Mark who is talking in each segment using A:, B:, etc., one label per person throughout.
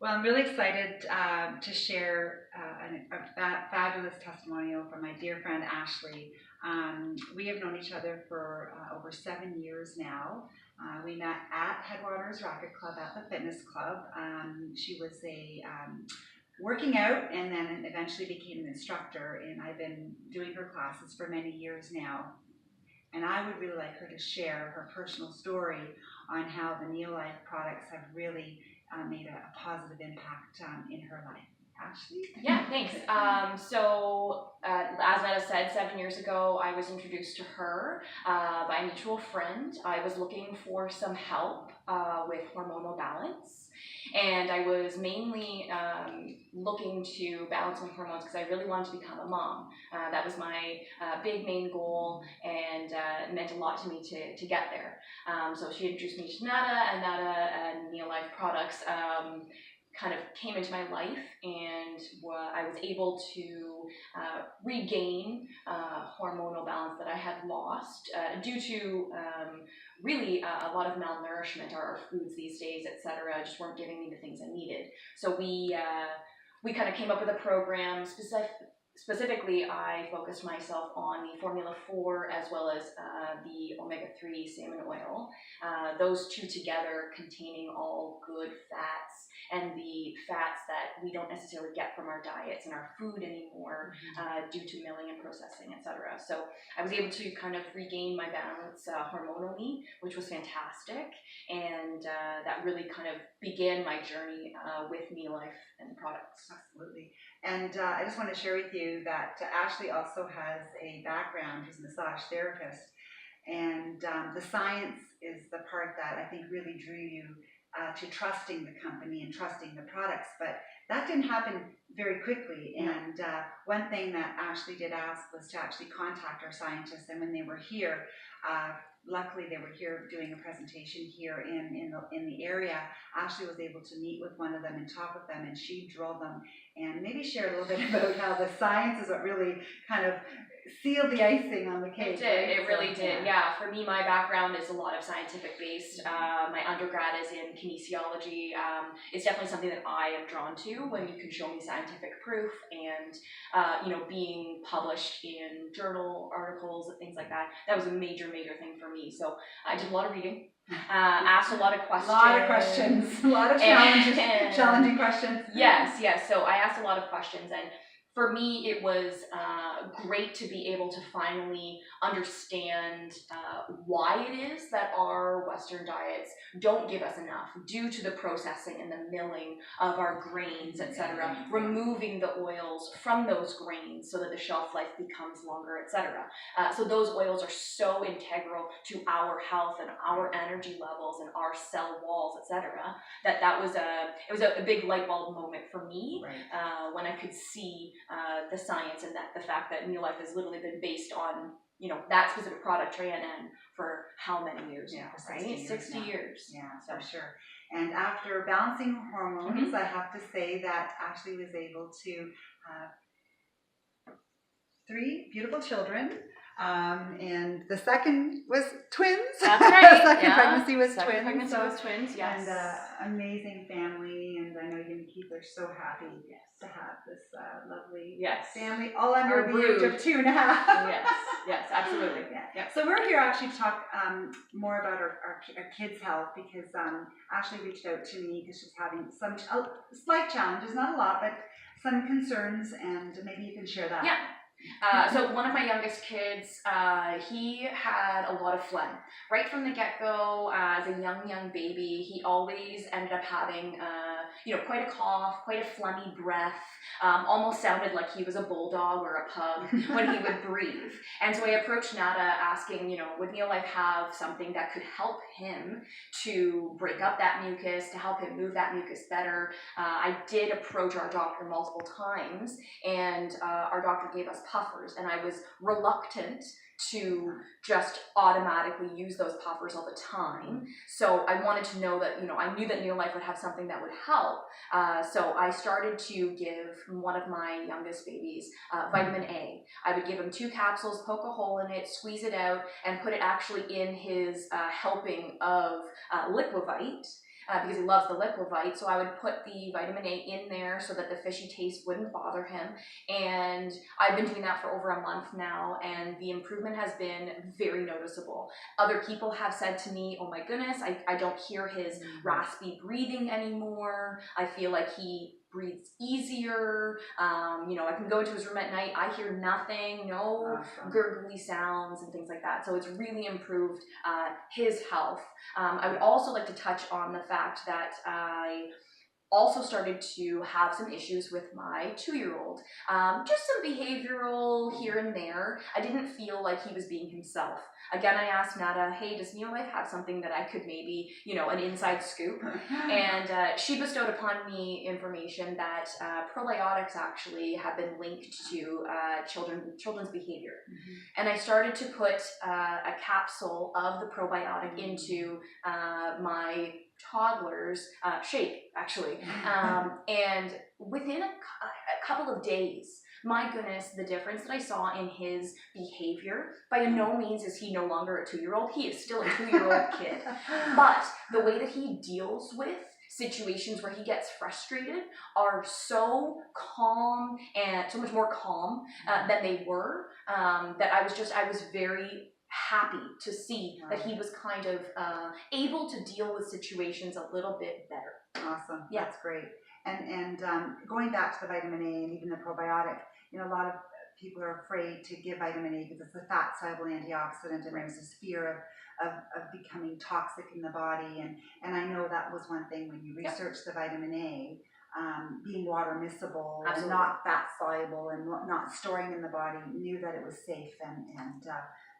A: Well, I'm really excited to share a fabulous testimonial from my dear friend Ashley. We have known each other for over 7 years now. We met at Headwaters Racket Club at the fitness club. She was a working out and then eventually became an instructor, and I've been doing her classes for many years now. And I would really like her to share her personal story on how the Neolife products have really made a positive impact in her life. Ashley?
B: Yeah, thanks. As Netta said, 7 years ago, I was introduced to her by a mutual friend. I was looking for some help with hormonal balance. And I was mainly looking to balance my hormones because I really wanted to become a mom. That was my big main goal, and it meant a lot to me to get there. So she introduced me to Netta and Neolife products kind of came into my life, and I was able to regain hormonal balance that I had lost due to really a lot of malnourishment. Our foods these days, etc., just weren't giving me the things I needed. So we kind of came up with a program. Specifically, I focused myself on the Formula 4 as well as the omega-3 salmon oil. Those two together containing all good fats and the fats that we don't necessarily get from our diets and our food anymore due to milling and processing, etc. So I was able to kind of regain my balance hormonally, which was fantastic. And that really kind of began my journey with Neolife and products.
A: Absolutely. And I just want to share with you that Ashley also has a background. She's a massage therapist. And the science is the part that I think really drew you to trusting the company and trusting the products. But that didn't happen very quickly. And one thing that Ashley did ask was to actually contact our scientists. And when they were here, luckily they were here doing a presentation here in the area. Ashley was able to meet with one of them and talk with them, and she drilled them and maybe share a little bit about how the science is what really kind of sealed the icing on the cake.
B: It did. Right? It really did. Yeah. For me, my background is a lot of scientific based. My undergrad is in kinesiology. It's definitely something that I am drawn to when you can show me scientific proof and being published in journal articles and things like that. That was a major thing for me. So I did a lot of reading. Asked a lot of questions.
A: A lot of challenging questions.
B: Yes. So I asked a lot of questions, and for me, it was great to be able to finally understand why it is that our Western diets don't give us enough due to the processing and the milling of our grains, etc., removing the oils from those grains so that the shelf life becomes longer, etc. So those oils are so integral to our health and our energy levels and our cell walls, etc., that was a big light bulb moment for me. Right. When I could see the science and that the fact that Neolife has literally been based on that specific product Trianon for how many years?
A: Yeah,
B: now, right? 60 years.
A: Yeah, so. For sure. And after balancing hormones, I have to say that Ashley was able to have 3 beautiful children. And the second was twins.
B: That's right.
A: The second pregnancy was twins.
B: Pregnancy was twins, yes.
A: And amazing family. And I know you and Keith are so happy to have this lovely family, all under the age of 2.5.
B: Yes, absolutely.
A: Yeah. So we're here actually to talk more about our kids' health because Ashley reached out to me because she's having some slight challenges, not a lot, but some concerns, and maybe you can share that.
B: Yeah. So one of my youngest kids, he had a lot of phlegm. Right from the get-go, as a young baby, he always ended up having, quite a cough, quite a phlegmy breath, almost sounded like he was a bulldog or a pug when he would breathe. And so I approached Nada asking, would Neolife have something that could help him to break up that mucus, to help him move that mucus better. I did approach our doctor multiple times, and our doctor gave us puffers, and I was reluctant to just automatically use those puffers all the time. So I wanted to know that, I knew that Neolife would have something that would help. So I started to give one of my youngest babies vitamin A. I would give him 2 capsules, poke a hole in it, squeeze it out, and put it actually in his helping of Liquivite. because he loves the Liquivite. So I would put the vitamin A in there so that the fishy taste wouldn't bother him. And I've been doing that for over a month now, and the improvement has been very noticeable. Other people have said to me, oh my goodness, I don't hear his raspy breathing anymore. I feel like he breathes easier. I can go into his room at night. I hear nothing, no gurgly sounds and things like that. So it's really improved his health. I would also like to touch on the fact that I also started to have some issues with my 2-year-old. Just some behavioral here and there. I didn't feel like he was being himself. Again, I asked Nada, hey, does Neolife have something that I could maybe, an inside scoop? And she bestowed upon me information that probiotics actually have been linked to children's behavior. And I started to put a capsule of the probiotic into my toddler's shake, actually. And within a couple of days, my goodness, the difference that I saw in his behavior, by no means is he no longer a 2-year-old. He is still a 2-year-old kid. But the way that he deals with situations where he gets frustrated are so calm and so much more calm than they were, that I was very happy to see that he was kind of able to deal with situations a little bit better.
A: Awesome.
B: Yeah.
A: That's great. And going back to the vitamin A and even the probiotic, a lot of people are afraid to give vitamin A because it's a fat soluble antioxidant, and there's this fear of becoming toxic in the body. And I know that was one thing when you researched the vitamin A, being water miscible and not fat soluble and not storing in the body, knew that it was safe and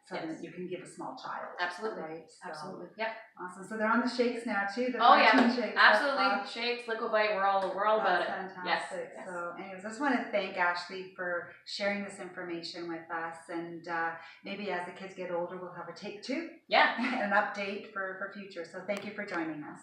A: so that you can give a small child.
B: Absolutely.
A: Right? So,
B: absolutely. Yep.
A: Awesome. So they're on the shakes now too. The shakes.
B: Absolutely. Shakes, Liquivite, we're all about it.
A: Fantastic.
B: Yes.
A: So anyways, I just want to thank Ashley for sharing this information with us, and maybe as the kids get older we'll have a take 2.
B: Yeah.
A: An update for future. So thank you for joining us.